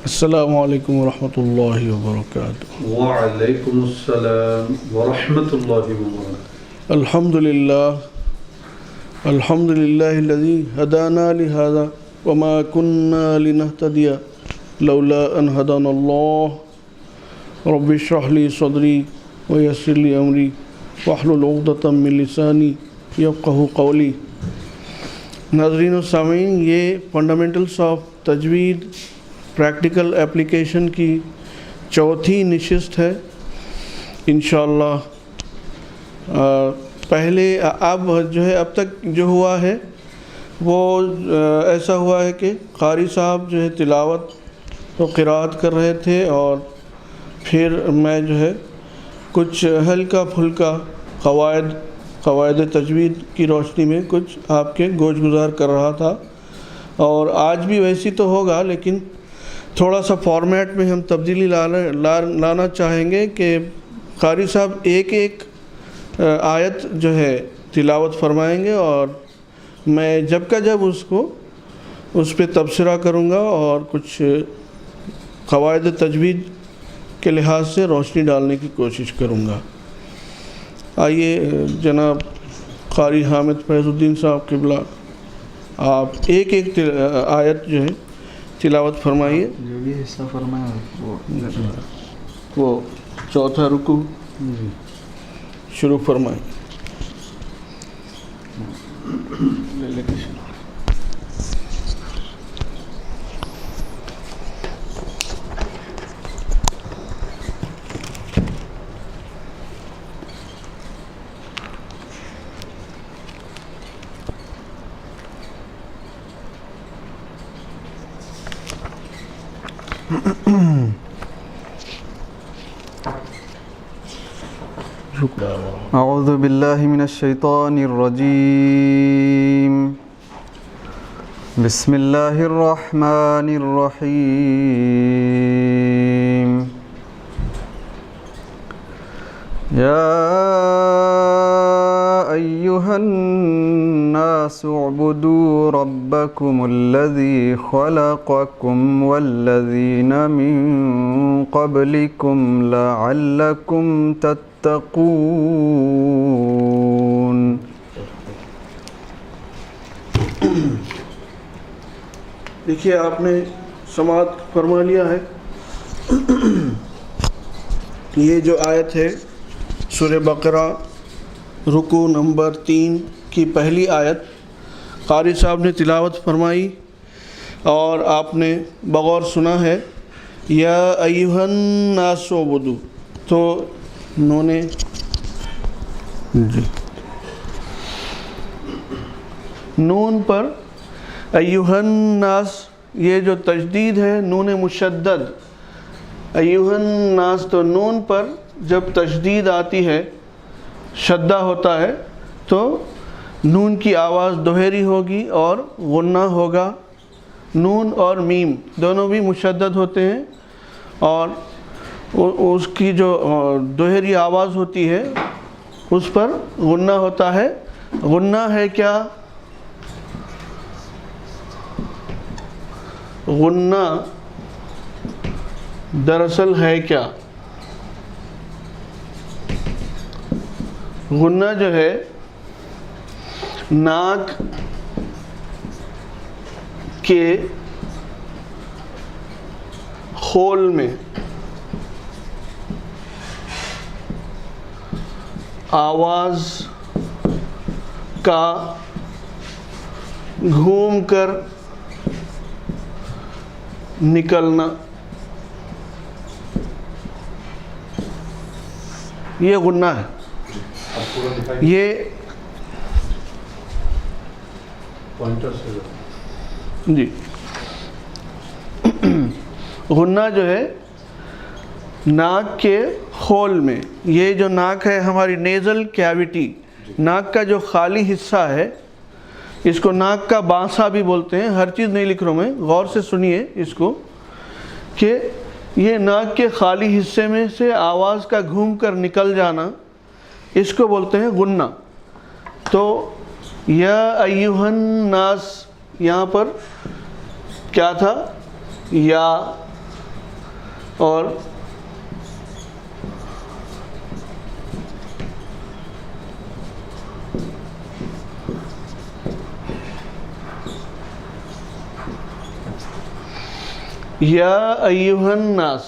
السلام علیکم ورحمۃ اللہ وبرکاتہ۔ وعلیکم السلام ورحمۃ اللہ وبرکاتہ۔ الحمد للہ الذی ہدانا لہذا وما كنا لنہتدی لولا ان ہدانا اللہ رب اشرح لی صدری ویسر لی امری واحلل عقدۃ من لسانی یفقہوا قولی۔ ناظرین و سامعین، یہ فنڈامنٹلس آف تجوید پریکٹیکل اپلیکیشن کی چوتھی نشست ہے انشاءاللہ۔ پہلے اب تک جو ہوا ہے وہ ایسا ہوا ہے کہ قاری صاحب تلاوت و قرأت کر رہے تھے، اور پھر میں کچھ ہلکا پھلکا قواعد تجوید کی روشنی میں کچھ آپ کے گوش گزار کر رہا تھا، اور آج بھی ویسی تو ہوگا، لیکن تھوڑا سا فارمیٹ میں ہم تبدیلی لانا چاہیں گے کہ قاری صاحب ایک آیت تلاوت فرمائیں گے، اور میں جب اس پہ تبصرہ کروں گا اور کچھ قواعد تجوید کے لحاظ سے روشنی ڈالنے کی کوشش کروں گا۔ آئیے جناب قاری حامد فیض الدین صاحب قبلہ، آپ ایک آیت تلاوت فرمائیے۔ جو بھی حصہ فرمایا وہ چوتھا رکوع شروع فرمائیں۔ اعوذ باللہ من الشیطان الرجیم، بسم اللہ الرحمن الرحیم۔ یا ایہا الناس اعبدوا ربکم الذی خلقکم والذین من قبلکم لعلکم تتقون۔ دیکھیے، آپ نے سماعت فرما لیا ہے۔ یہ جو آیت ہے سورہ بقرہ رکوع نمبر 3 کی پہلی آیت قاری صاحب نے تلاوت فرمائی، اور آپ نے بغور سنا ہے یا ایھا الناس اعبدوا، تو نون پر ایھا الناس، یہ جو تشدید ہے نون مشدد، ایھا الناس، تو نون پر جب تشدید آتی ہے، شدہ ہوتا ہے، تو نون کی آواز دوہری ہوگی اور غنہ ہوگا۔ نون اور میم دونوں بھی مشدد ہوتے ہیں، اور اس کی جو دوہری آواز ہوتی ہے اس پر غنہ ہوتا ہے۔ غنہ ہے کیا؟ غنہ دراصل ہے کیا؟ غنہ جو ہے ناک کے خول میں آواز کا گھوم کر نکلنا، یہ غنہ ہے۔ یہ جی غنہ جو ہے ناک کے خول میں، یہ جو ناک ہے ہماری نیزل کیویٹی، ناک کا جو خالی حصہ ہے، اس کو ناک کا بانسا بھی بولتے ہیں۔ ہر چیز نہیں لکھ رہا ہوں میں، غور سے سنیے اس کو، کہ یہ ناک کے خالی حصے میں سے آواز کا گھوم کر نکل جانا، اس کو بولتے ہیں غنہ۔ تو یا ایھا الناس، یہاں پر کیا تھا؟ یا اور یا ایھا الناس.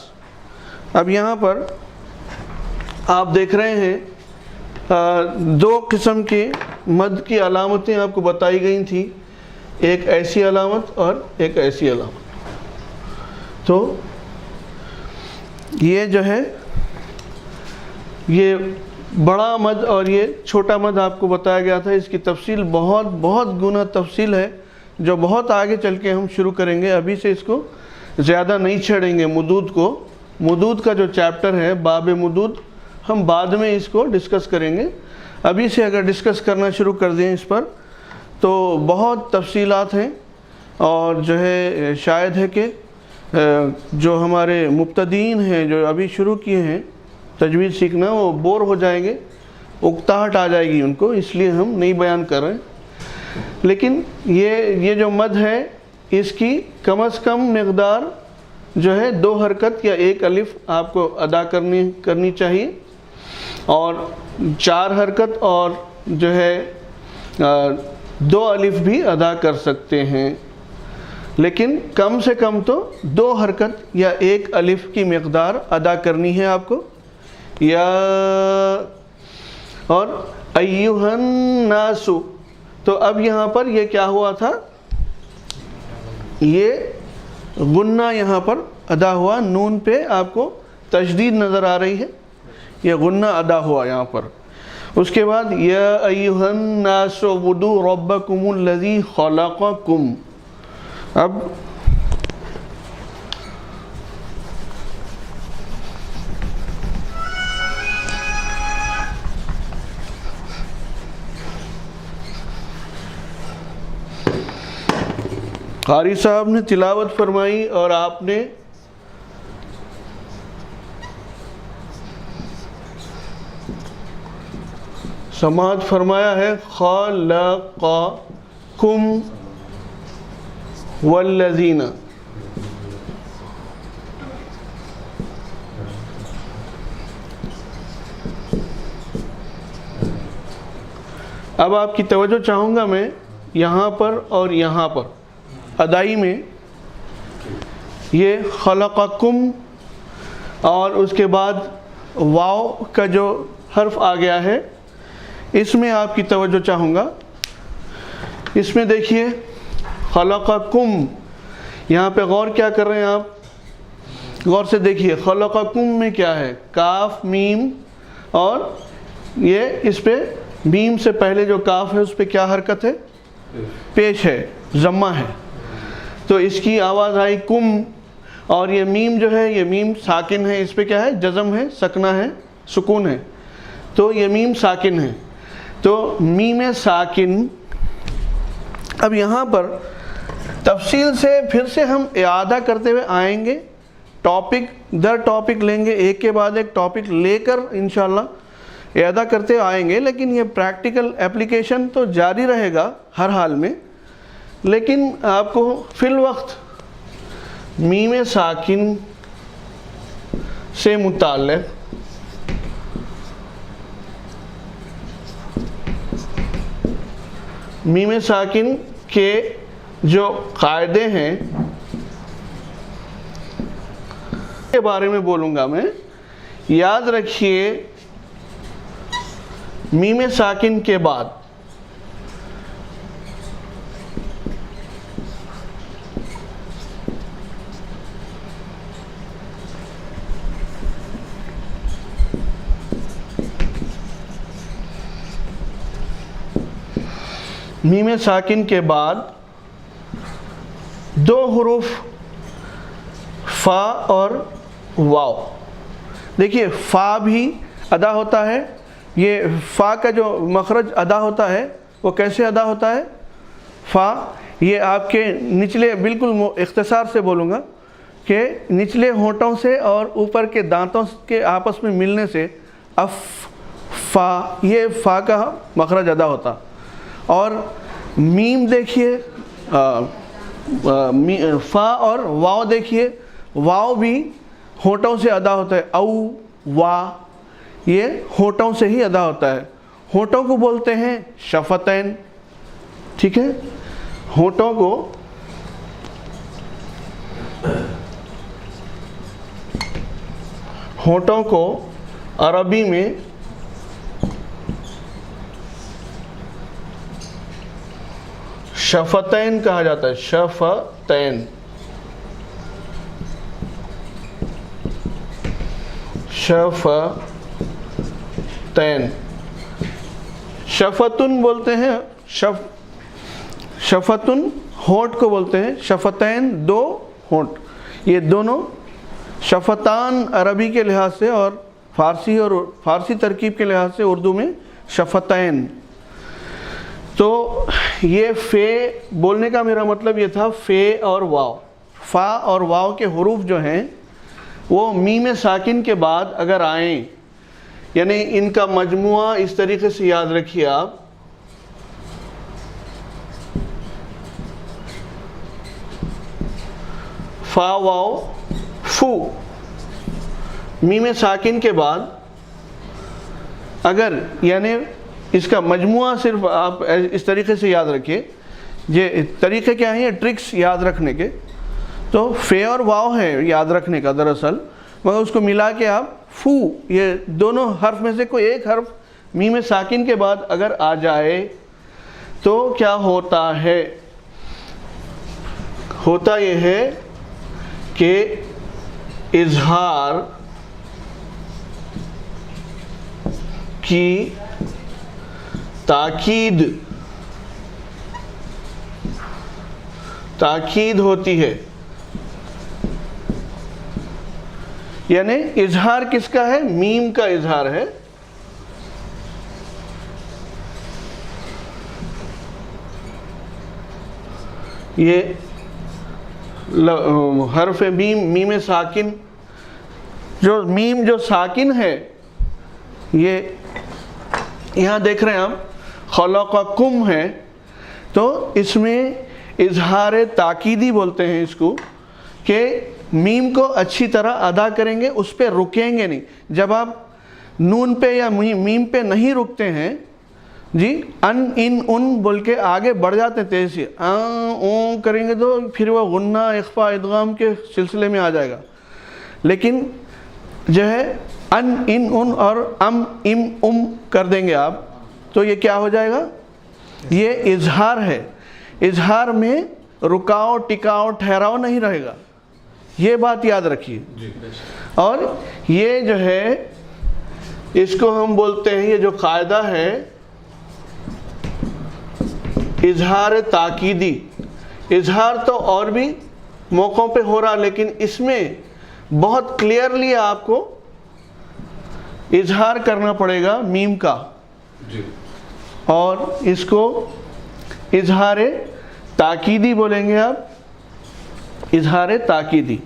اب یہاں پر آپ دیکھ رہے ہیں دو قسم کے مد کی علامتیں آپ کو بتائی گئی تھیں، ایک ایسی علامت اور ایک ایسی علامت. تو یہ جو ہے یہ بڑا مد اور یہ چھوٹا مد آپ کو بتایا گیا تھا. اس کی تفصیل بہت گنا تفصیل ہے جو بہت آگے چل کے ہم شروع کریں گے. ابھی سے اس کو زیادہ نہیں چھیڑیں گے. مدود کا جو چیپٹر ہے باب مدود، ہم بعد میں اس کو ڈسکس کریں گے. ابھی سے اگر ڈسکس کرنا شروع کر دیں اس پر تو بہت تفصیلات ہیں، اور جو ہے شاید ہے کہ جو ہمارے مبتدئین ہیں جو ابھی شروع کیے ہیں تجوید سیکھنا، وہ بور ہو جائیں گے، اکتاہٹ آ جائے گی ان کو، اس لیے ہم نہیں بیان کر رہے ہیں. لیکن یہ جو مد ہے اس کی کم از کم مقدار جو ہے 2 حرکت یا 1 الف آپ کو ادا کرنی چاہیے، اور 4 حرکت اور جو ہے 2 الف بھی ادا کر سکتے ہیں. لیکن کم سے کم تو 2 حرکت یا 1 الف کی مقدار ادا کرنی ہے آپ کو. یا اور ایھا الناس. تو اب یہاں پر یہ کیا ہوا تھا، یہ غنہ یہاں پر ادا ہوا، نون پہ آپ کو تشدید نظر آ رہی ہے، یہ غنہ ادا ہوا یہاں پر. اس کے بعد یا ایھا الناس اعبدوا ربکم الذی خلقکم. اب قاری صاحب نے تلاوت فرمائی اور آپ نے سماعت فرمایا ہے خلقکم والذین. اب آپ کی توجہ چاہوں گا میں یہاں پر اور یہاں پر ادائی میں. یہ خلقکم اور اس کے بعد واو کا جو حرف آ گیا ہے، اس میں آپ کی توجہ چاہوں گا. اس میں دیکھیے خلقکم، یہاں پہ غور کیا کر رہے ہیں آپ، غور سے دیکھیے خلقکم میں کیا ہے، کاف میم، اور یہ اس پہ میم سے پہلے جو کاف ہے اس پہ کیا حرکت ہے، پیش ہے، ضمہ ہے. تو اس کی آواز آئی کم، اور یہ میم جو ہے یہ میم ساکن ہے، اس پہ کیا ہے، جزم ہے، سکنہ ہے، سکون ہے. تو یہ میم ساکن ہے، تو میم ساکن. اب یہاں پر تفصیل سے پھر سے ہم اعادہ کرتے ہوئے آئیں گے، ٹاپک در ٹاپک لیں گے، ایک کے بعد ایک ٹاپک لے کر انشاءاللہ اعادہ کرتے آئیں گے. لیکن یہ پریکٹیکل اپلیکیشن تو جاری رہے گا ہر حال میں. لیکن آپ کو فی الوقت میم ساکن سے متعلق میم ساکن کے جو قاعدے ہیں کے بارے میں بولوں گا میں. یاد رکھیے میم ساکن کے بعد میم ساکن کے بعد 2 حروف فا اور واو. دیکھیے فا بھی ادا ہوتا ہے، یہ فا کا جو مخرج ادا ہوتا ہے وہ کیسے ادا ہوتا ہے، فا یہ آپ کے نچلے، بالکل اختصار سے بولوں گا کہ نچلے ہونٹوں سے اور اوپر کے دانتوں کے آپس میں ملنے سے اف فا، یہ فا کا مخرج ادا ہوتا. اور میم دیکھیے فا اور واو دیکھیے، واو بھی ہونٹوں سے ادا ہوتا ہے، او وا یہ ہونٹوں سے ہی ادا ہوتا ہے، ہونٹوں کو بولتے ہیں شفتین، ٹھیک ہے، ہونٹوں کو عربی میں شفتین کہا جاتا ہے، شفتین، شفتین، شفتن بولتے ہیں، شفتن ہونٹ کو بولتے ہیں، شفتین دو ہونٹ، یہ دونوں شفتان عربی کے لحاظ سے اور فارسی ترکیب کے لحاظ سے اردو میں شفتین۔ تو یہ فے بولنے کا میرا مطلب یہ تھا، فے اور واو، فا اور واو کے حروف جو ہیں وہ میم ساکن کے بعد اگر آئیں، یعنی ان کا مجموعہ اس طریقے سے یاد رکھیے آپ، فا واو فو، میم ساکن کے بعد اگر یعنی اس کا مجموعہ صرف آپ اس طریقے سے یاد رکھیے، یہ طریقے کیا ہیں یہ ٹرکس یاد رکھنے کے، تو فے اور واو ہے یاد رکھنے کا دراصل، مگر اس کو ملا کے آپ فو، یہ دونوں حرف میں سے کوئی ایک حرف میم ساکن کے بعد اگر آ جائے تو کیا ہوتا ہے، ہوتا یہ ہے کہ اظہار کی تاکید ہوتی ہے، یعنی اظہار کس کا ہے، میم کا اظہار ہے، یہ حرف میم ساکن، جو میم جو ساکن ہے، یہ یہاں دیکھ رہے ہیں آپ خلقکم ہے، تو اس میں اظہار تاکیدی بولتے ہیں اس کو، کہ میم کو اچھی طرح ادا کریں گے، اس پہ رکیں گے نہیں، جب آپ نون پہ یا میم پہ نہیں رکتے ہیں جی، ان بول کے آگے بڑھ جاتے ہیں تیز سے، اون کریں گے تو پھر وہ غنہ اخفا ادغام کے سلسلے میں آ جائے گا، لیکن جو ہے ان اور ام کر دیں گے آپ تو یہ کیا ہو جائے گا، یہ اظہار ہے، اظہار میں رکاؤ ٹکاؤ ٹھہراؤ نہیں رہے گا، یہ بات یاد رکھیے، اور یہ جو ہے اس کو ہم بولتے ہیں، یہ جو قاعدہ ہے اظہار تاکیدی، اظہار تو اور بھی موقعوں پہ ہو رہا، لیکن اس میں بہت کلیئرلی آپ کو اظہار کرنا پڑے گا میم کا، اور اس کو اظہار تاکیدی بولیں گے آپ، اظہار تاکیدی،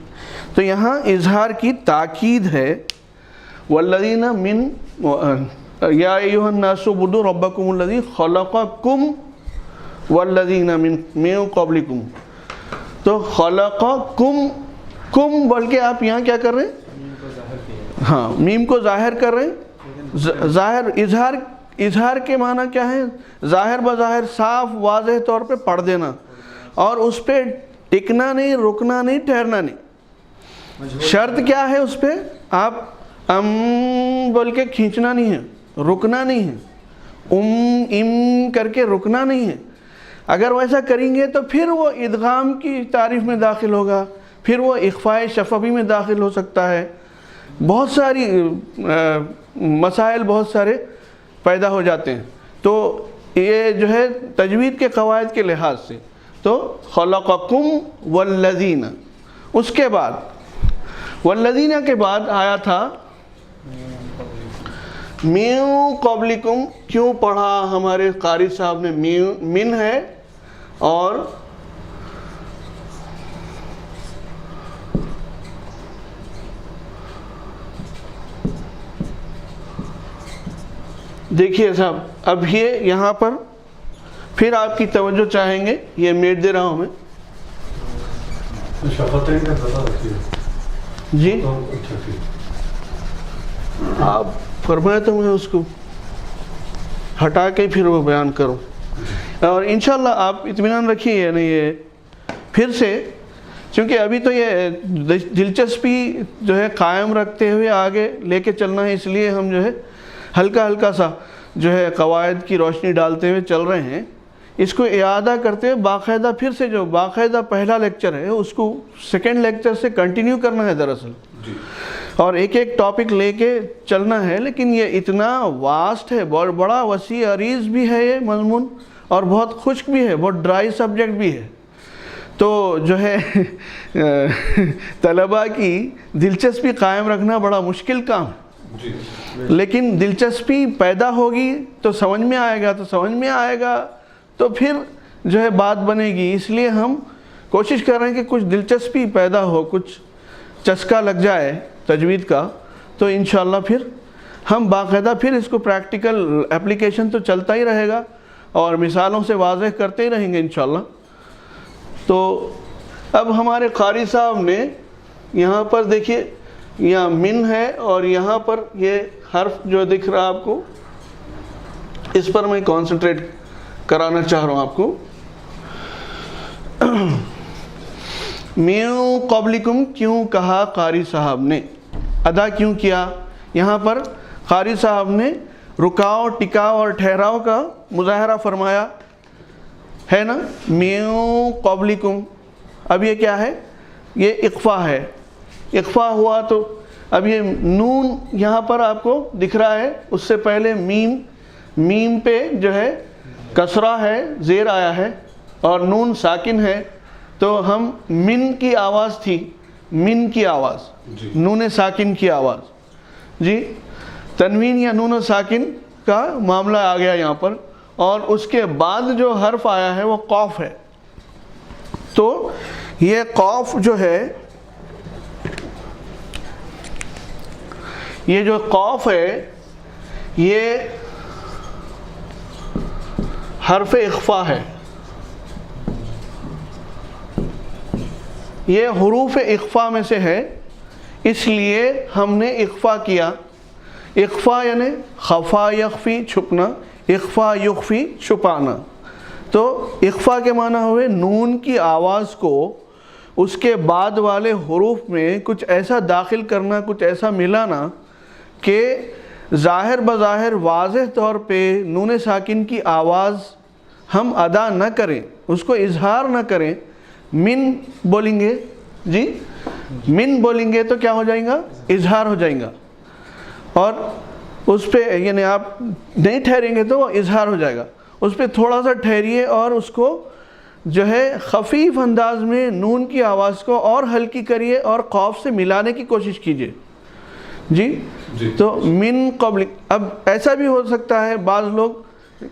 تو یہاں اظہار کی تاکید ہے، والذین من یا ایھا الناس اعبدوا ربکم الذی خلقکم والذین من قبلکم، تو خلقکم کم بول کے آپ یہاں کیا کر رہے ہیں، ہاں میم کو ظاہر کر رہے ہیں، ظاہر اظہار کے معنی کیا ہے، ظاہر بظاہر صاف واضح طور پہ پڑھ دینا، اور اس پہ ٹکنا نہیں، رکنا نہیں، ٹھہرنا نہیں، شرط کیا ہے اس پہ، آپ بول کے کھینچنا نہیں ہے، رکنا نہیں ہے، کر کے رکنا نہیں ہے، اگر ویسا کریں گے تو پھر وہ ادغام کی تعریف میں داخل ہوگا، پھر وہ اخفاء شفوی میں داخل ہو سکتا ہے، بہت ساری مسائل بہت سارے پیدا ہو جاتے ہیں، تو یہ جو ہے تجوید کے قواعد کے لحاظ سے، تو خلقکم والذین، اس کے بعد والذین کے بعد آیا تھا من قبلکم، کیوں پڑھا ہمارے قاری صاحب نے من ہے، اور دیکھیے صاحب، اب یہ یہاں پر پھر آپ کی توجہ چاہیں گے، یہ میٹ دے رہا ہوں میں، شفتین کا پتہ رکھیے، جی اچھا ٹھیک. آپ فرمائے تو میں اس کو ہٹا کے پھر وہ بیان کروں. اور انشاءاللہ آپ اطمینان رکھیے، یعنی یہ پھر سے، چونکہ ابھی تو یہ دلچسپی جو ہے قائم رکھتے ہوئے آگے لے کے چلنا ہے، اس لیے ہم جو ہے ہلکا ہلکا سا جو ہے قواعد کی روشنی ڈالتے ہوئے چل رہے ہیں. اس کو اعادہ کرتے ہوئے باقاعدہ پھر سے جو باقاعدہ پہلا لیکچر ہے اس کو سیکنڈ لیکچر سے کنٹینیو کرنا ہے دراصل، اور ایک ایک ٹاپک لے کے چلنا ہے. لیکن یہ اتنا واسٹ ہے، بہت بڑا وسیع عریض بھی ہے یہ مضمون، اور بہت خشک بھی ہے، بہت ڈرائی سبجیکٹ بھی ہے. تو جو ہے طلباء کی دلچسپی قائم رکھنا بڑا مشکل کام ہے. لیکن دلچسپی پیدا ہوگی تو سمجھ میں آئے گا، تو سمجھ میں آئے گا تو پھر جو ہے بات بنے گی. اس لیے ہم کوشش کر رہے ہیں کہ کچھ دلچسپی پیدا ہو، کچھ چسکا لگ جائے تجوید کا، تو انشاءاللہ پھر ہم باقاعدہ پھر اس کو پریکٹیکل اپلیکیشن تو چلتا ہی رہے گا اور مثالوں سے واضح کرتے ہی رہیں گے انشاءاللہ. تو اب ہمارے قاری صاحب نے یہاں پر دیکھیے، یہاں من ہے اور یہاں پر یہ حرف جو دکھ رہا آپ کو، اس پر میں کانسنٹریٹ کرانا چاہ رہا ہوں آپ کو. من قبلکم کیوں کہا قاری صاحب نے، ادا کیوں کیا؟ یہاں پر قاری صاحب نے رکاؤ، ٹکاؤ اور ٹھہراؤ کا مظاہرہ فرمایا ہے نا. من قبلکم، اب یہ کیا ہے؟ یہ اقفا ہے. اقفا ہوا تو اب یہ نون یہاں پر آپ کو دکھ رہا ہے، اس سے پہلے میم پہ جو ہے کسرہ ہے، زیر آیا ہے، اور نون ساکن ہے. تو ہم من کی آواز تھی، من کی آواز، نون ساکن کی آواز. جی تنوین یا نون ساکن کا معاملہ آ گیا یہاں پر، اور اس کے بعد جو حرف آیا ہے وہ قاف ہے. تو یہ قاف جو ہے، یہ جو قاف ہے یہ حرف اخفا ہے. یہ حروف اخفا میں سے ہے، اس لیے ہم نے اخفا کیا. اخفا یعنی خفا یخفی، چھپنا، اخفا یخفی چھپانا. تو اخفا کے معنی ہوئے نون کی آواز کو اس کے بعد والے حروف میں کچھ ایسا داخل کرنا، کچھ ایسا ملانا کہ ظاہر بظاہر واضح طور پہ نون ساکن کی آواز ہم ادا نہ کریں، اس کو اظہار نہ کریں. من بولیں گے، جی من بولیں گے تو کیا ہو جائیں گا؟ اظہار ہو جائیں گا. اور اس پہ یعنی آپ نہیں ٹھہریں گے تو وہ اظہار ہو جائے گا. اس پہ تھوڑا سا ٹھہریے اور اس کو جو ہے خفیف انداز میں نون کی آواز کو اور ہلکی کریے اور قاف سے ملانے کی کوشش کیجیے. جی تو من قبل، اب ایسا بھی ہو سکتا ہے بعض لوگ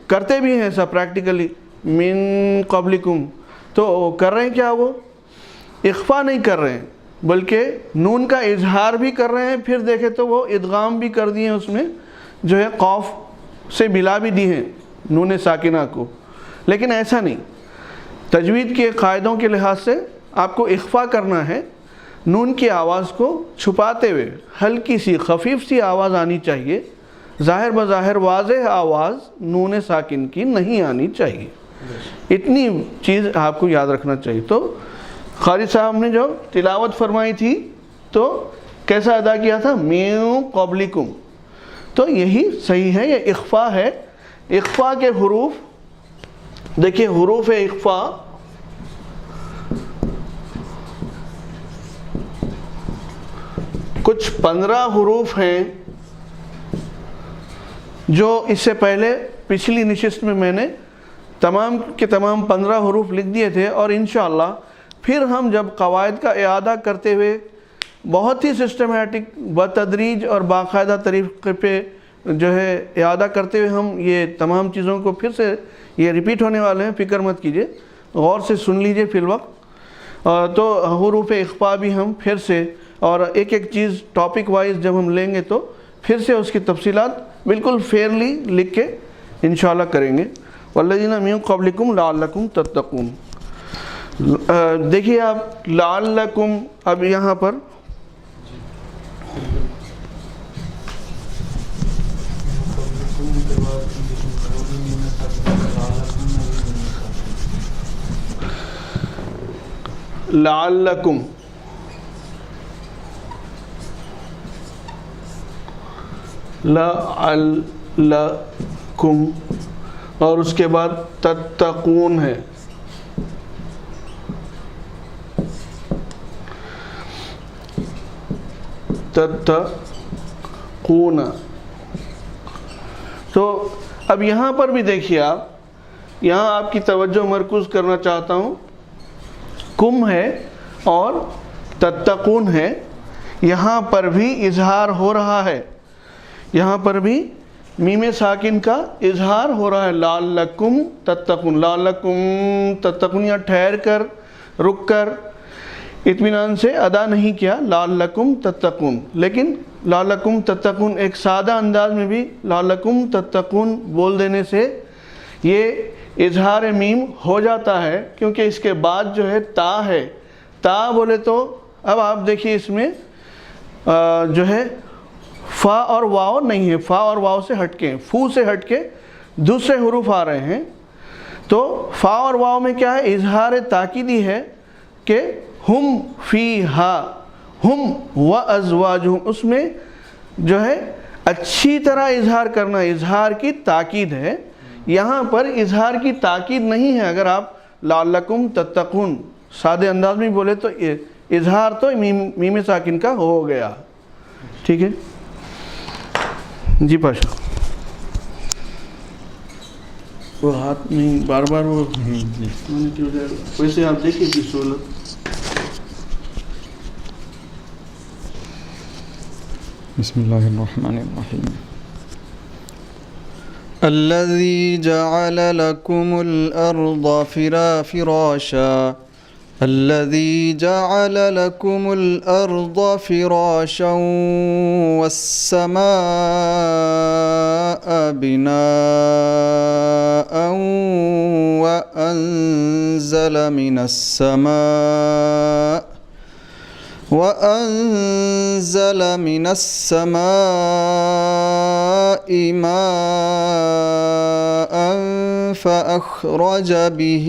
کرتے بھی ہیں ایسا پریکٹیکلی، من قبلکم، تو کر رہے ہیں کیا؟ وہ اخفا نہیں کر رہے ہیں بلکہ نون کا اظہار بھی کر رہے ہیں. پھر دیکھیں تو وہ ادغام بھی کر دیے، اس میں جو ہے قاف سے ملا بھی دی ہیں نون ساکنہ کو. لیکن ایسا نہیں، تجوید کے قاعدوں کے لحاظ سے آپ کو اخفا کرنا ہے. نون کی آواز کو چھپاتے ہوئے ہلکی سی خفیف سی آواز آنی چاہیے، ظاہر بظاہر واضح آواز نون ساکن کی نہیں آنی چاہیے. اتنی چیز آپ کو یاد رکھنا چاہیے. تو قاری صاحب نے جو تلاوت فرمائی تھی تو کیسا ادا کیا تھا؟ من قبلکم. تو یہی صحیح ہے، یہ اخفا ہے. اخفا کے حروف دیکھیے، حروف اخفا کچھ 15 حروف ہیں جو اس سے پہلے پچھلی نشست میں نے تمام کے تمام 15 حروف لکھ دیے تھے. اور انشاءاللہ پھر ہم جب قواعد کا اعادہ کرتے ہوئے بہت ہی سسٹمیٹک بتدریج اور باقاعدہ طریقے پہ جو ہے اعادہ کرتے ہوئے ہم یہ تمام چیزوں کو پھر سے، یہ ریپیٹ ہونے والے ہیں، فکر مت کیجئے، غور سے سن لیجئے فی الوقت. تو حروف اخفا بھی ہم پھر سے، اور ایک ایک چیز ٹاپک وائز جب ہم لیں گے تو پھر سے اس کی تفصیلات بالکل فیئرلی لکھ کے انشاءاللہ کریں گے. والذین من قبلکم لعلکم تتقون. دیکھیے آپ لعلکم، اب یہاں پر لعلکم، لعلکم، اور اس کے بعد تتقون ہے، تتقون۔ تو اب یہاں پر بھی دیکھیے آپ، یہاں آپ کی توجہ مرکوز کرنا چاہتا ہوں، کم ہے اور تتقون ہے، یہاں پر بھی اظہار ہو رہا ہے، یہاں پر بھی میم ساکن کا اظہار ہو رہا ہے، لعلکم تتقون، لعلکم تتقون، یا ٹھہر کر، رک کر، اطمینان سے ادا نہیں کیا، لعلکم تتقون، لیکن لعلکم تتقون ایک سادہ انداز میں بھی لعلکم تتقون بول دینے سے یہ اظہار میم ہو جاتا ہے، کیونکہ اس کے بعد جو ہے تا ہے، تا بولے تو اب آپ دیکھیے اس میں جو ہے فا اور واو نہیں ہے، فا اور واو سے ہٹ کے، فو سے ہٹ کے دوسرے حروف آ رہے ہیں، تو فا اور واو میں کیا ہے، اظہار تاکیدی ہے کہ ہم فیہا، ہم وازواجہم، اس میں جو ہے اچھی طرح اظہار کرنا، اظہار کی تاکید ہے، یہاں پر اظہار کی تاکید نہیں ہے۔ اگر آپ لعلکم تتقون سادے انداز میں بولے تو اظہار تو میم ساکن کا ہو گیا، ٹھیک ہے جی پاشا۔ وہ ہاتھ نہیں بار بار وہ ویسے آپ دیکھیں کہ سہولت۔ بسم اللہ الرحمن الرحیم۔ الذي جعل لكم الأرض فراشا، الذي جعل لكم الأرض فراشا والسماء بناء وأنزل من السماء ماء فأخرج به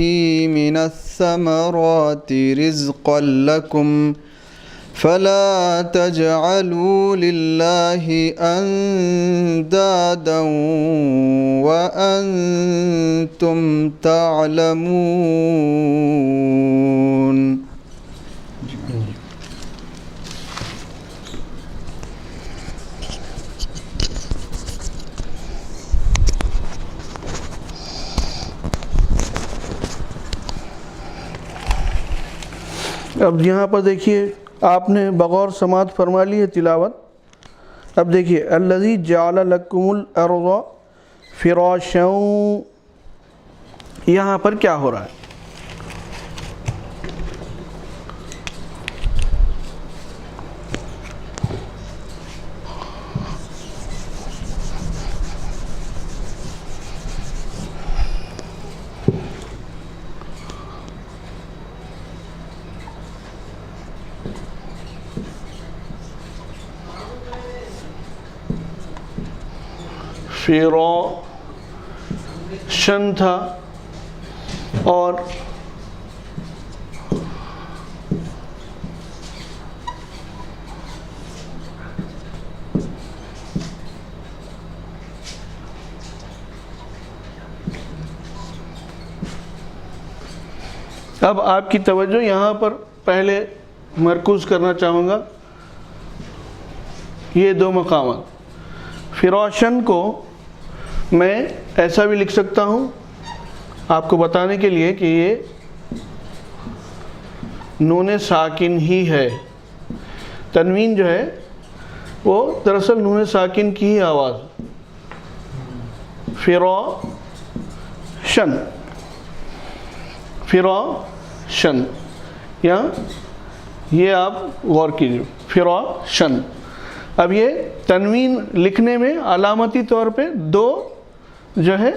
من الثمرات رزقا لكم فلا تجعلوا لله أندادا وأنتم تعلمون۔ اب یہاں پر دیکھیے آپ نے بغور سماعت فرما لی ہے تلاوت، اب دیکھیے الذی جعل لکم الارض فراشا، یہاں پر کیا ہو رہا ہے، فراشن تھا اور اب آپ کی توجہ یہاں پر پہلے مرکوز کرنا چاہوں گا، یہ دو مقامات، فراشن کو میں ایسا بھی لکھ سکتا ہوں آپ کو بتانے کے لیے کہ یہ نون ساکن ہی ہے، تنوین جو ہے وہ دراصل نون ساکن کی ہی آواز، فراشن، فراشن، یا یہ آپ غور کیجیے، فراشن۔ اب یہ تنوین لکھنے میں علامتی طور پہ دو جو ہے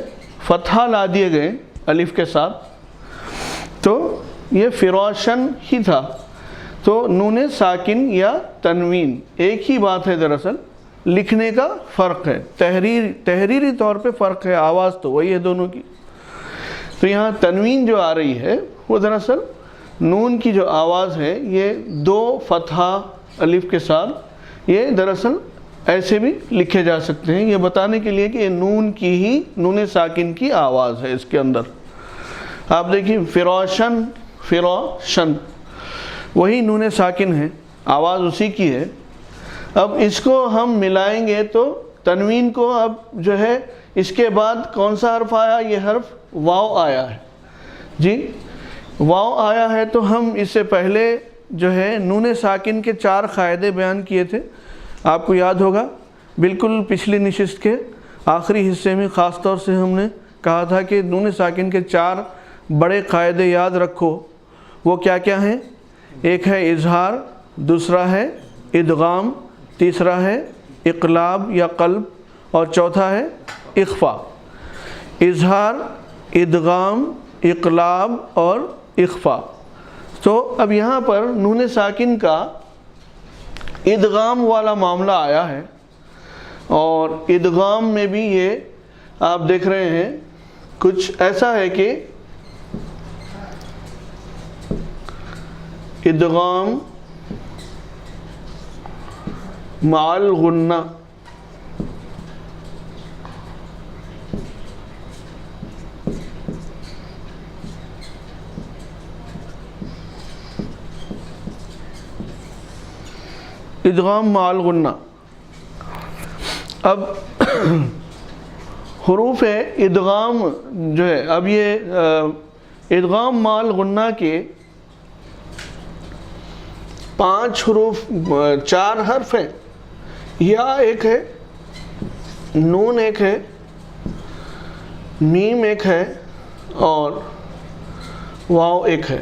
فتحہ لا دیے گئے الف کے ساتھ، تو یہ فراشن ہی تھا، تو نون ساکن یا تنوین ایک ہی بات ہے دراصل، لکھنے کا فرق ہے، تحریری طور پہ فرق ہے، آواز تو وہی ہے دونوں کی۔ تو یہاں تنوین جو آ رہی ہے وہ دراصل نون کی جو آواز ہے، یہ دو فتحہ الف کے ساتھ یہ دراصل ایسے بھی لکھے جا سکتے ہیں، یہ بتانے کے لیے کہ یہ نون کی ہی، نون ساکن کی آواز ہے اس کے اندر۔ آپ دیکھیں فراشن، فراشن وہی نون ساکن ہے، آواز اسی کی ہے۔ اب اس کو ہم ملائیں گے تو تنوین کو اب جو ہے اس کے بعد کون سا حرف آیا؟ یہ حرف واو آیا ہے جی، واو آیا ہے۔ تو ہم اس سے پہلے جو ہے نون ساکن کے 4 قاعدے بیان کیے تھے، آپ کو یاد ہوگا، بالکل پچھلی نشست کے آخری حصے میں خاص طور سے ہم نے کہا تھا کہ نون ساکن کے 4 بڑے قاعدے یاد رکھو۔ وہ کیا کیا ہیں؟ ایک ہے اظہار، دوسرا ہے ادغام، تیسرا ہے اقلاب یا قلب، اور چوتھا ہے اخفا۔ اظہار، ادغام، اقلاب اور اخفا۔ تو اب یہاں پر نون ساکن کا ادغام والا معاملہ آیا ہے، اور ادغام میں بھی یہ آپ دیکھ رہے ہیں کچھ ایسا ہے کہ ادغام مع الغنہ، ادغام مع الغنہ۔ اب حروف ادغام جو ہے، اب یہ ادغام مع الغنہ کے 5 حروف، 4 حرف ہیں، یا ایک ہے، نون ایک ہے، میم ایک ہے، اور واو ایک ہے۔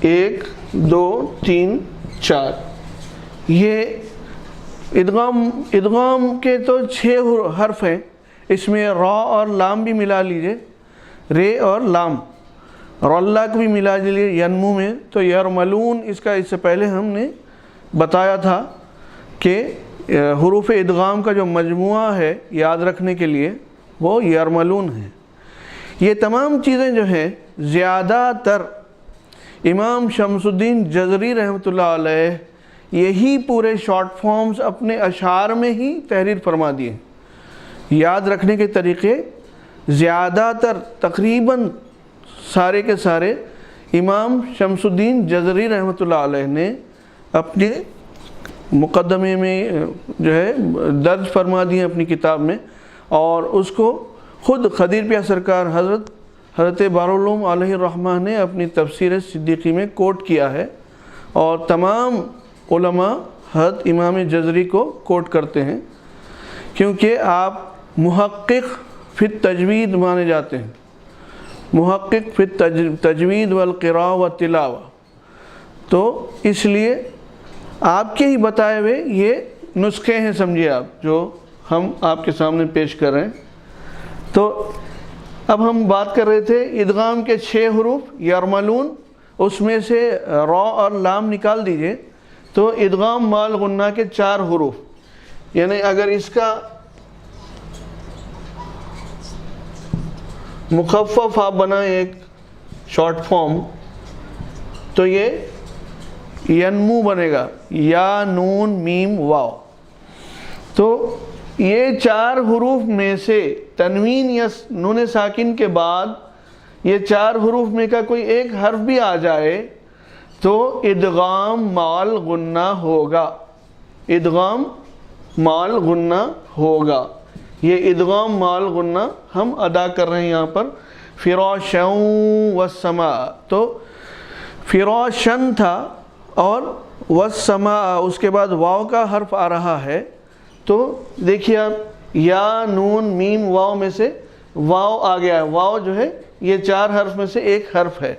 1 2 3 4 یہ ادغام کے تو 6 حرف ہیں، اس میں را اور لام بھی ملا لیجئے، رے اور لام، اور اللہ کو بھی ملا لیجئے ینمو میں، تو یرملون اس کا اس سے پہلے ہم نے بتایا تھا کہ حروف ادغام کا جو مجموعہ ہے یاد رکھنے کے لیے وہ یرملون ہے۔ یہ تمام چیزیں جو ہیں زیادہ تر امام شمس الدین جزری رحمۃ اللہ علیہ یہی پورے شارٹ فارمز اپنے اشعار میں ہی تحریر فرما دیے۔ یاد رکھنے کے طریقے زیادہ تر تقریباً سارے کے سارے امام شمس الدین جزری رحمۃ اللہ علیہ نے اپنے مقدمے میں جو ہے درج فرما دیے اپنی کتاب میں، اور اس کو خود خدیر پیا سرکار حضرت بہرالعلوم علیہ الرحمہ نے اپنی تفسیر صدیقی میں کوٹ کیا ہے، اور تمام علماء حضرت امام جزری کو کوٹ کرتے ہیں، کیونکہ آپ محقق فی التجوید مانے جاتے ہیں، محقق فی التجوید والقراء والتلاوہ، تو اس لیے آپ کے ہی بتائے ہوئے یہ نسخے ہیں، سمجھیے آپ، جو ہم آپ کے سامنے پیش کر رہے ہیں۔ تو اب ہم بات کر رہے تھے ادغام کے 6 حروف یرملون، اس میں سے را اور لام نکال دیجئے تو ادغام مع الغنہ کے 4 حروف، یعنی اگر اس کا مخفف آپ بنائیں ایک شارٹ فارم تو یہ ینمو بنے گا، یا نون میم واو۔ تو یہ 4 حروف میں سے تنوین یا نون ساکن کے بعد یہ 4 حروف میں کا کوئی ایک حرف بھی آ جائے تو ادغام مع الغنہ ہوگا، ادغام مع الغنہ ہوگا۔ یہ ادغام مع الغنہ ہم ادا کر رہے ہیں یہاں پر۔ فراشن والسماء، تو فراشن تھا اور والسماء اس کے بعد واو کا حرف آ رہا ہے، تو دیکھیے آپ یا نون میم واو میں سے واو آ گیا ہے، واو جو ہے یہ 4 حرف میں سے ایک حرف ہے۔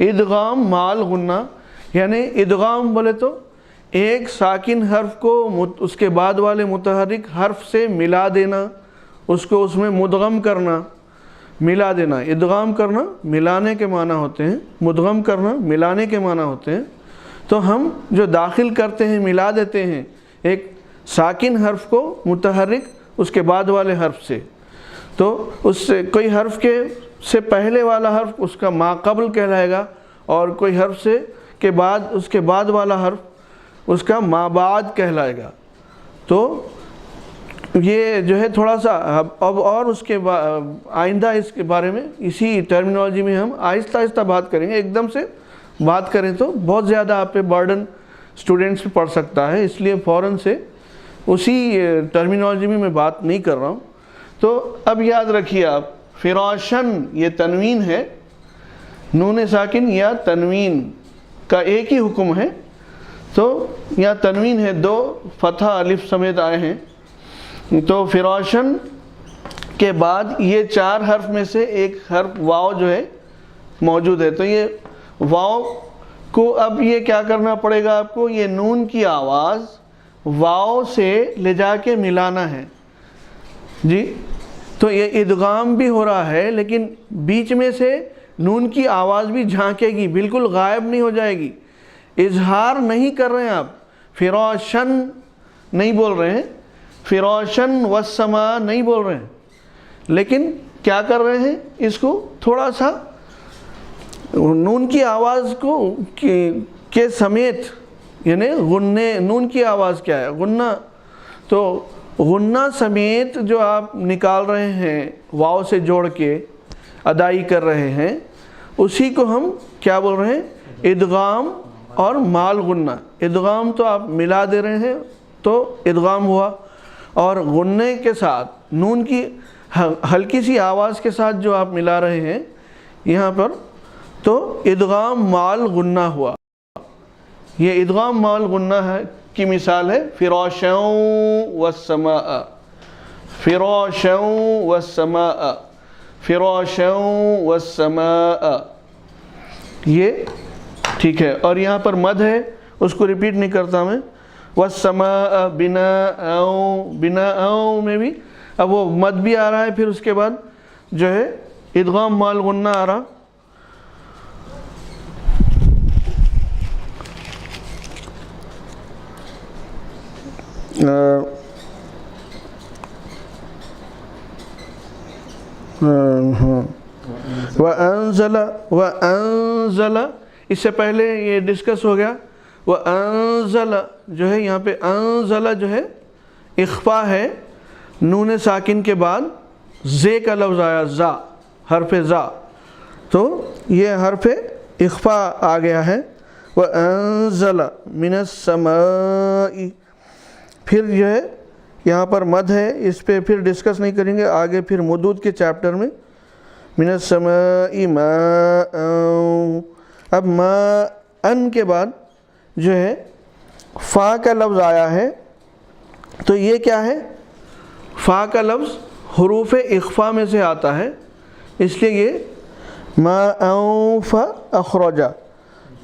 ادغام مع الغنہ یعنی ادغام بولے تو ایک ساکن حرف کو اس کے بعد والے متحرک حرف سے ملا دینا، اس کو اس میں مدغم کرنا، ملا دینا۔ ادغام کرنا ملانے کے معنی ہوتے ہیں، مدغم کرنا ملانے کے معنی ہوتے ہیں۔ تو ہم جو داخل کرتے ہیں، ملا دیتے ہیں ایک ساکن حرف کو متحرک اس کے بعد والے حرف سے، تو اس سے کوئی حرف سے پہلے والا حرف اس کا ما قبل کہلائے گا، اور کوئی حرف اس کے بعد والا حرف اس کا ما بعد کہلائے گا۔ تو یہ جو ہے تھوڑا سا اب اور اس کے آئندہ اس کے بارے میں اسی ٹرمینالوجی میں ہم آہستہ آہستہ بات کریں گے۔ ایک دم سے بات کریں تو بہت زیادہ آپ پہ برڈن اسٹوڈنٹس پہ پڑ سکتا ہے، اس لیے فوراً سے اسی ٹرمینالوجی میں بات نہیں کر رہا ہوں۔ تو اب یاد رکھیے آپ، فراشن یہ تنوین ہے، نون ساکن یا تنوین کا ایک ہی حکم ہے۔ تو یہاں تنوین ہے، دو فتح الف سمیت آئے ہیں، تو فراشن کے بعد یہ چار حرف میں سے ایک حرف واو جو ہے موجود ہے۔ تو یہ واو کو اب یہ کیا کرنا پڑے گا آپ کو، یہ نون کی آواز واو سے لے جا کے ملانا ہے جی۔ تو یہ ادغام بھی ہو رہا ہے، لیکن بیچ میں سے نون کی آواز بھی جھانکے گی، بالکل غائب نہیں ہو جائے گی۔ اظہار نہیں کر رہے ہیں آپ، فراشن نہیں بول رہے ہیں، فراشن والسماء نہیں بول رہے ہیں، لیکن کیا کر رہے ہیں، اس کو تھوڑا سا نون کی آواز کو کے سمیت، یعنی غنّے، نون کی آواز کیا ہے، غنّہ، تو غنّہ سمیت جو آپ نکال رہے ہیں واو سے جوڑ کے ادائی کر رہے ہیں، اسی کو ہم کیا بول رہے ہیں، ادغام اور مال غنّہ۔ ادغام تو آپ ملا دے رہے ہیں تو ادغام ہوا، اور غنّے کے ساتھ نون کی ہلکی سی آواز کے ساتھ جو آپ ملا رہے ہیں یہاں پر، تو ادغام مال غنّہ ہوا۔ یہ ادغام مال غنّہ ہے کی مثال ہے فراشوں والسماء، فراشوں والسماء، فراشوں والسماء، یہ ٹھیک ہے۔ اور یہاں پر مد ہے، اس کو ریپیٹ نہیں کرتا میں، والسماء بناء، بناء میں بھی اب وہ مد بھی آ رہا ہے، پھر اس کے بعد جو ہے ادغام مال غنّہ آ رہا۔ وَأَنزَلَ اس سے پہلے یہ ڈسکس ہو گیا، وَأَنزَلَ جو ہے یہاں پہ انزل جو ہے اخفا ہے، نون ساکن کے بعد زے کا لفظ آیا، زا، حرف زا، تو یہ حرف اخفا آ گیا ہے۔ وَأَنزَلَ مِنَ السَّمَاءِ، پھر جو ہے یہاں پر مد ہے، اس پہ پھر ڈسکس نہیں کریں گے آگے، پھر مدود کے چیپٹر میں۔ من السماء ماء، اب ماء کے بعد جو ہے فا کا لفظ آیا ہے، تو یہ کیا ہے، فا کا لفظ حروف اخفا میں سے آتا ہے، اس لیے یہ ماء فاخرج،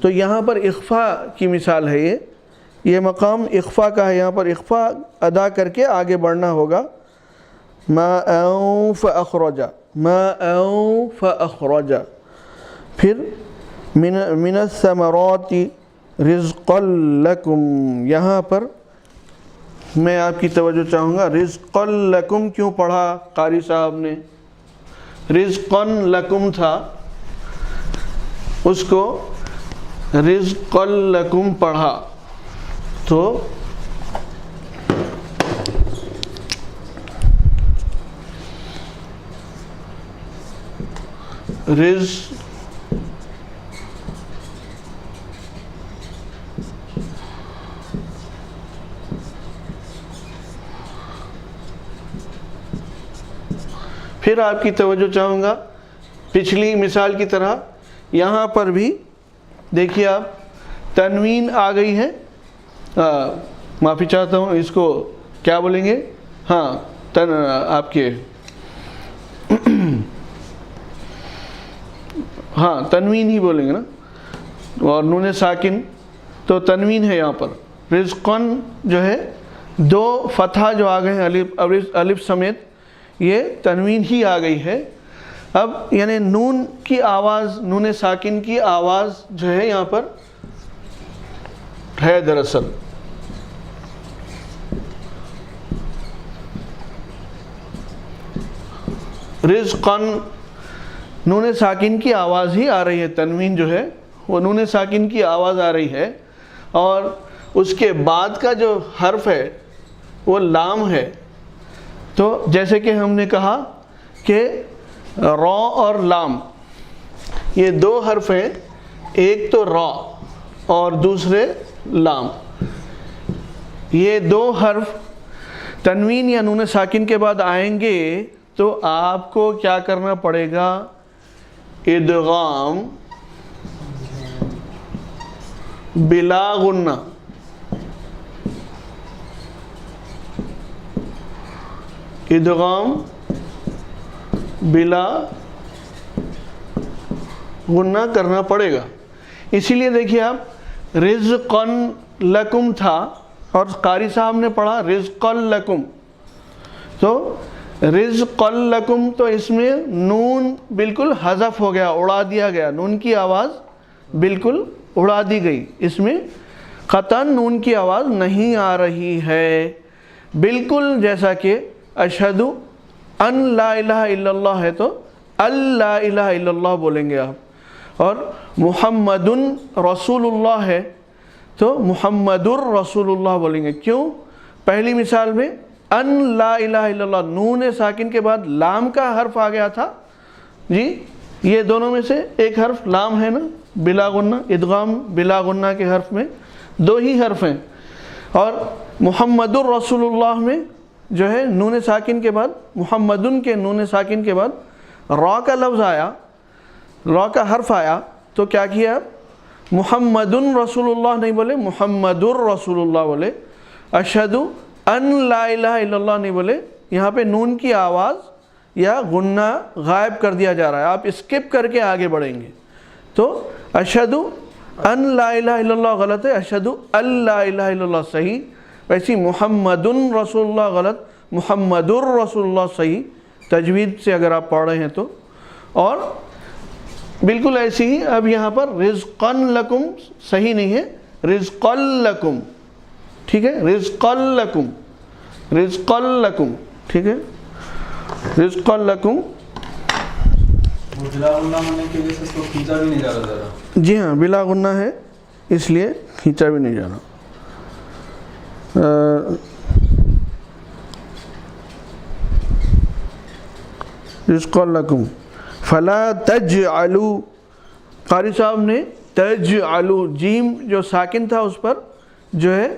تو یہاں پر اخفا کی مثال ہے، یہ مقام اخفا کا ہے، یہاں پر اخفا ادا کر کے آگے بڑھنا ہوگا۔ ماء فاخرج، ماء فاخرج، پھر من الثمرات رزقا لکم، یہاں پر میں آپ کی توجہ چاہوں گا، رزقا لکم کیوں پڑھا قاری صاحب نے، رزقا لکم تھا، اس کو رزقا لکم پڑھا، تو پھر آپ کی توجہ چاہوں گا پچھلی مثال کی طرح، یہاں پر بھی دیکھیے آپ، تنوین آ گئی ہے، معافی چاہتا ہوں، اس کو کیا بولیں گے، ہاں آپ کے ہاں تنوین ہی بولیں گے نا، اور نون ساکن، تو تنوین ہے یہاں پر، رزقن جو ہے دو فتحہ جو آ گئے ہیں الف سمیت، یہ تنوین ہی آ گئی ہے۔ اب یعنی نون کی آواز، نون ساکن کی آواز جو ہے یہاں پر ہے دراصل، رزقن نون ساکن کی آواز ہی آ رہی ہے، تنوین جو ہے وہ نون ساکن کی آواز آ رہی ہے، اور اس کے بعد کا جو حرف ہے وہ لام ہے. تو جیسے کہ ہم نے کہا کہ را اور لام یہ دو حرف ہیں، ایک تو را اور دوسرے لام. یہ دو حرف تنوین یا نون ساکن کے بعد آئیں گے تو آپ کو کیا کرنا پڑے گا؟ ادغام بلا غنہ. ادغام بلا غنہ کرنا پڑے گا. اسی لیے دیکھیے آپ رزقن لکم تھا اور قاری صاحب نے پڑھا رزقن لکم، تو رزقن لکم تو اس میں نون بالکل حذف ہو گیا، اڑا دیا گیا، نون کی آواز بالکل اڑا دی گئی، اس میں قطعاً نون کی آواز نہیں آ رہی ہے. بالکل جیسا کہ اشہد ان لا الہ الا اللہ ہے تو لا الہ الا اللہ بولیں گے آپ، اور محمد رسول اللہ ہے تو محمد الرسول اللہ بولیں گے. کیوں؟ پہلی مثال میں ان لا الہ الا اللہ نون ساکن کے بعد لام کا حرف آ گیا تھا جی، یہ دونوں میں سے ایک حرف لام ہے نا بلا غنہ، ادغام بلا غنہ کے حرف میں دو ہی حرف ہیں. اور محمد الرسول اللہ میں جو ہے نون ساکن کے بعد محمدن کے نون ساکن کے بعد را کا لفظ آیا، را کا حرف آیا، تو کیا کیا؟ محمد رسول اللہ نہیں بولے، محمد الرسول اللہ بولے. اشہد ان لا الہ الا اللہ نہیں بولے، یہاں پہ نون کی آواز یا غنہ غائب کر دیا جا رہا ہے، آپ اسکپ کر کے آگے بڑھیں گے. تو اشہد ان لا الہ الا اللہ غلط ہے، اشہد ان لا الہ الا اللہ صحیح. ویسی محمد رسول اللہ غلط، محمد الرسول اللہ صحیح تجوید سے اگر آپ پڑھ رہے ہیں تو. اور بالکل ایسی ہی اب یہاں پر رزقن لکم صحیح نہیں ہے، رزقن لکم، ٹھیک ہے، رزقن لکم، رزقن لکم، ٹھیک ہے، رزقن لکم. بلا غنہ ہونے کی وجہ سے اس کو کھینچا بھی نہیں جا رہا ذرا. جی ہاں بلا غنہ ہے اس لیے کھینچا بھی نہیں جا رہا. رزقن لکم فلا تجعلوا، قاری صاحب نے تجعلوا جیم جو ساکن تھا اس پر جو ہے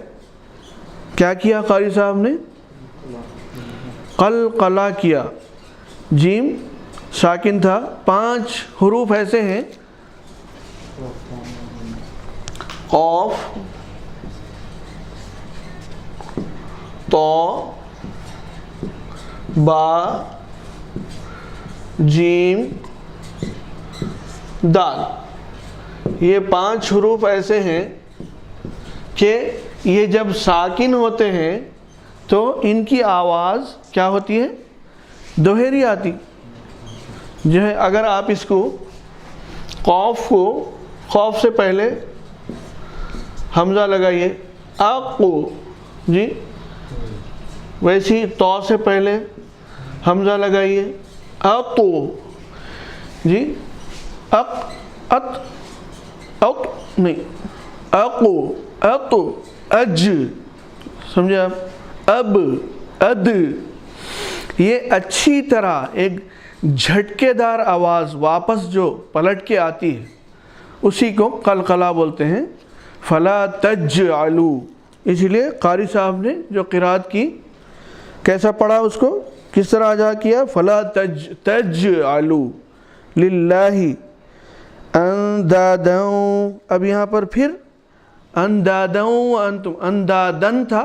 کیا کیا؟ قاری صاحب نے قلقلہ کیا. جیم ساکن تھا، 5 حروف ایسے ہیں قاف، تو، با، جیم، دال. یہ 5 حروف ایسے ہیں کہ یہ جب ساکن ہوتے ہیں تو ان کی آواز کیا ہوتی ہے؟ دوہری آتی. جو ہے اگر آپ اس کو قاف کو، قاف سے پہلے حمزہ لگائیے اقو جی، ویسی تو سے پہلے حمزہ لگائیے اقو جی، اق ات اق نہیں، اقو اقو اج، سمجھے آپ؟ اب اد. یہ اچھی طرح ایک جھٹکے دار آواز واپس جو پلٹ کے آتی ہے اسی کو قلقلہ بولتے ہیں. فلا تجعلوا، اسی لیے قاری صاحب نے جو قرات کی کیسا پڑھا، اس کو کس طرح ادا کیا؟ فلا تجعلوا للہ اندادا. اب یہاں پر پھر اندادا وانتم، اندادن تھا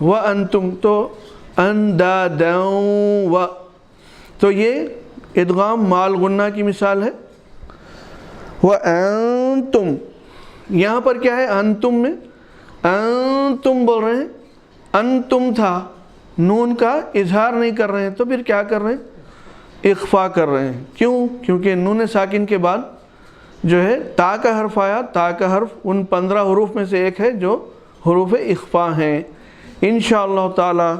وانتم، تو اندادا و، تو یہ ادغام مال غنہ کی مثال ہے. وانتم، یہاں پر کیا ہے؟ انتم میں انتم بول رہے ہیں، انتم تھا، نون کا اظہار نہیں کر رہے ہیں تو پھر کیا کر رہے ہیں؟ اخفا کر رہے ہیں. کیوں؟ کیونکہ نون ساکن کے بعد جو ہے تا کا حرف آیا. تا کا حرف ان 15 حروف میں سے ایک ہے جو حروف اخفا ہیں. انشاءاللہ تعالی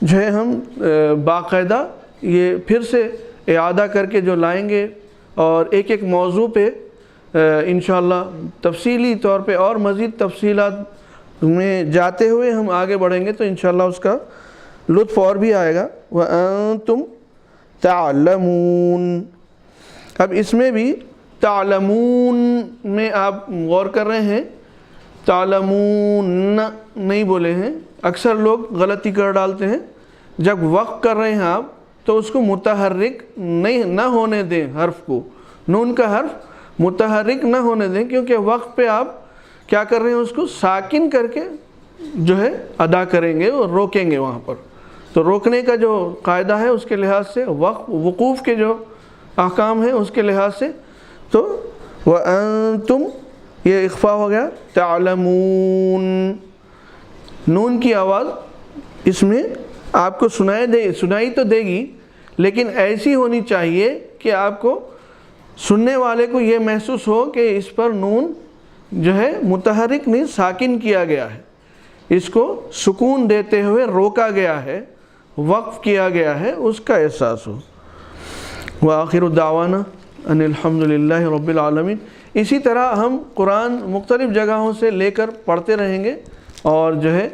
جو ہے ہم باقاعدہ یہ پھر سے اعادہ کر کے جو لائیں گے اور ایک ایک موضوع پہ انشاءاللہ تفصیلی طور پہ اور مزید تفصیلات میں جاتے ہوئے ہم آگے بڑھیں گے تو انشاءاللہ اس کا لطف اور بھی آئے گا. وَأَنْتُمْ تَعْلَمُونَ. اب اس میں بھی تعلمون میں آپ غور کر رہے ہیں, تعلمون نہیں بولے ہیں. اکثر لوگ غلطی کر ڈالتے ہیں. جب وقف کر رہے ہیں آپ تو اس کو متحرک نہ ہونے دیں, حرف کو, نون کا حرف متحرک نہ ہونے دیں, کیونکہ وقف پہ آپ کیا کر رہے ہیں, اس کو ساکن کر کے جو ہے ادا کریں گے اور روکیں گے وہاں پر. تو روکنے کا جو قاعدہ ہے اس کے لحاظ سے, وقوف کے جو احکام ہیں اس کے لحاظ سے, تو وَأَنْتُمْ یہ اخفا ہو گیا. تعلمون نون کی آواز اس میں آپ کو سنائی تو دے گی, لیکن ایسی ہونی چاہیے کہ آپ کو سننے والے کو یہ محسوس ہو کہ اس پر نون جو ہے متحرک نہیں ساکن کیا گیا ہے, اس کو سکون دیتے ہوئے روکا گیا ہے, وقف کیا گیا ہے, اس کا احساس ہو. وآخر دعوانا ان الحمد للہ رب العالمین. اسی طرح ہم قرآن مختلف جگہوں سے لے کر پڑھتے رہیں گے اور جو ہے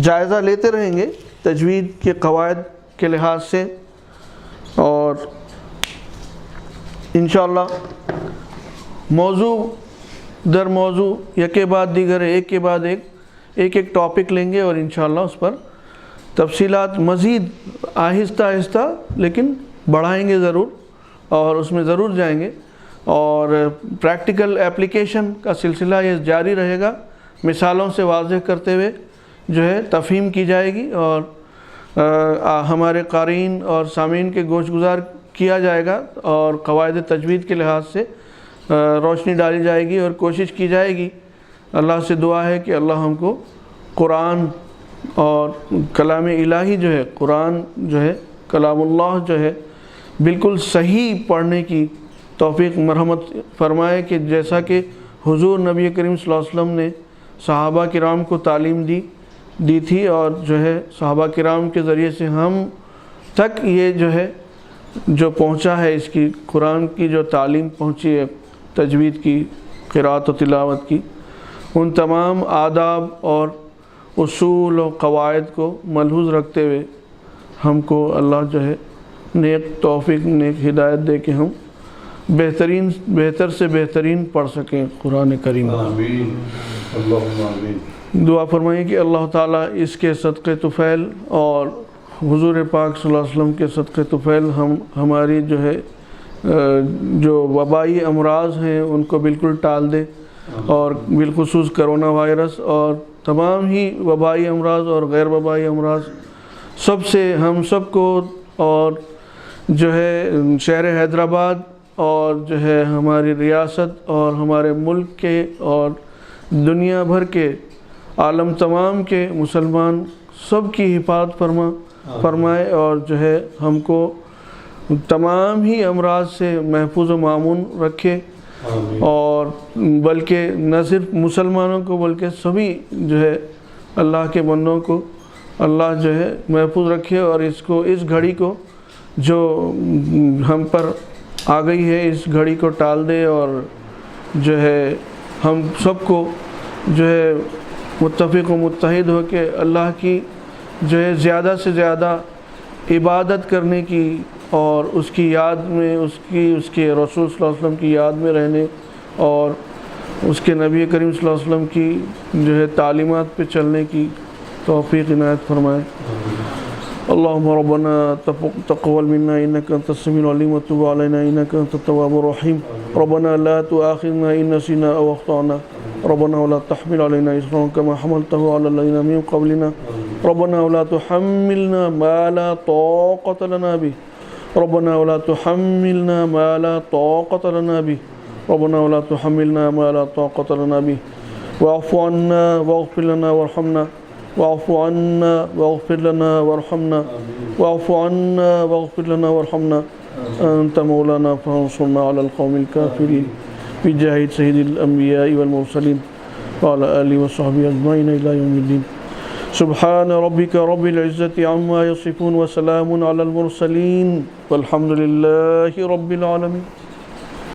جائزہ لیتے رہیں گے تجوید کے قواعد کے لحاظ سے, اور انشاءاللہ موضوع در موضوع یک کے بعد دیگر ایک کے بعد ایک ٹاپک لیں گے اور انشاءاللہ اس پر تفصیلات مزید آہستہ آہستہ لیکن بڑھائیں گے ضرور, اور اس میں ضرور جائیں گے. اور پریکٹیکل اپلیکیشن کا سلسلہ یہ جاری رہے گا, مثالوں سے واضح کرتے ہوئے جو ہے تفہیم کی جائے گی, اور ہمارے قارئین اور سامعین کے گوش گزار کیا جائے گا, اور قواعد تجوید کے لحاظ سے روشنی ڈالی جائے گی اور کوشش کی جائے گی. اللہ سے دعا ہے کہ اللہ ہم کو قرآن اور کلام الہی جو ہے, قرآن جو ہے کلام اللہ جو ہے بالکل صحیح پڑھنے کی توفیق مرحمت فرمائے, کہ جیسا کہ حضور نبی کریم صلی اللہ علیہ وسلم نے صحابہ کرام کو تعلیم دی تھی, اور جو ہے صحابہ کرام کے ذریعے سے ہم تک یہ جو ہے جو پہنچا ہے, اس کی قرآن کی جو تعلیم پہنچی ہے تجوید کی, قرأت و تلاوت کی, ان تمام آداب اور اصول و قواعد کو ملحوظ رکھتے ہوئے ہم کو اللہ جو ہے نیک توفیق, نیک ہدایت دے کہ ہم بہتر سے بہترین پڑھ سکیں قرآن کریم. آمین اللہم آمین. دعا فرمائیے کہ اللہ تعالیٰ اس کے صدقے طفیل اور حضور پاک صلی اللہ علیہ وسلم کے صدقے طفیل ہماری جو ہے جو وبائی امراض ہیں ان کو بالکل ٹال دے, اور بالخصوص کرونا وائرس اور تمام ہی وبائی امراض اور غیر وبائی امراض سب سے ہم سب کو, اور جو ہے شہر حیدرآباد اور جو ہے ہماری ریاست اور ہمارے ملک کے اور دنیا بھر کے عالم تمام کے مسلمان سب کی حفاظت فرمائے, اور جو ہے ہم کو تمام ہی امراض سے محفوظ و مامون رکھے, اور بلکہ نہ صرف مسلمانوں کو بلکہ سبھی جو ہے اللہ کے بندوں کو اللہ جو ہے محفوظ رکھے, اور اس گھڑی کو جو ہم پر آ گئی ہے اس گھڑی کو ٹال دے, اور جو ہے ہم سب کو جو ہے متفق و متحد ہو کے اللہ کی جو ہے زیادہ سے زیادہ عبادت کرنے کی, اور اس کی یاد میں اس کے رسول صلی اللہ علیہ وسلم کی یاد میں رہنے, اور اس کے نبی کریم صلی اللہ علیہ وسلم کی جو ہے تعلیمات پہ چلنے کی توفیق عنایت فرمائے. اللهم ربنا تقبل منا انك انت السميع العليم وتب علينا انك انت التواب الرحيم. ربنا لا تؤاخذنا ان نسينا او اخطانا. ربنا ولا تحمل علينا اصرا كما حملته على الذين من قبلنا. ربنا ولا تحملنا ما لا طاقة لنا به. ربنا ولا تحملنا ما لا طاقة لنا به. ربنا ولا تحملنا ما لا طاقة لنا به. واعف عنا واغفر لنا وارحمنا. واعف عنا واغفر لنا وارحمنا. واعف عنا واغفر لنا وارحمنا. أنت مولانا فانصرنا على القوم الكافرين. بجاه سيد الأنبياء والمرسلين وعلى آله وصحبه أجمعين إلى يوم الدين. سبحان ربك رب العزة عما يصفون وسلام على المرسلين والحمد لله رب العالمين.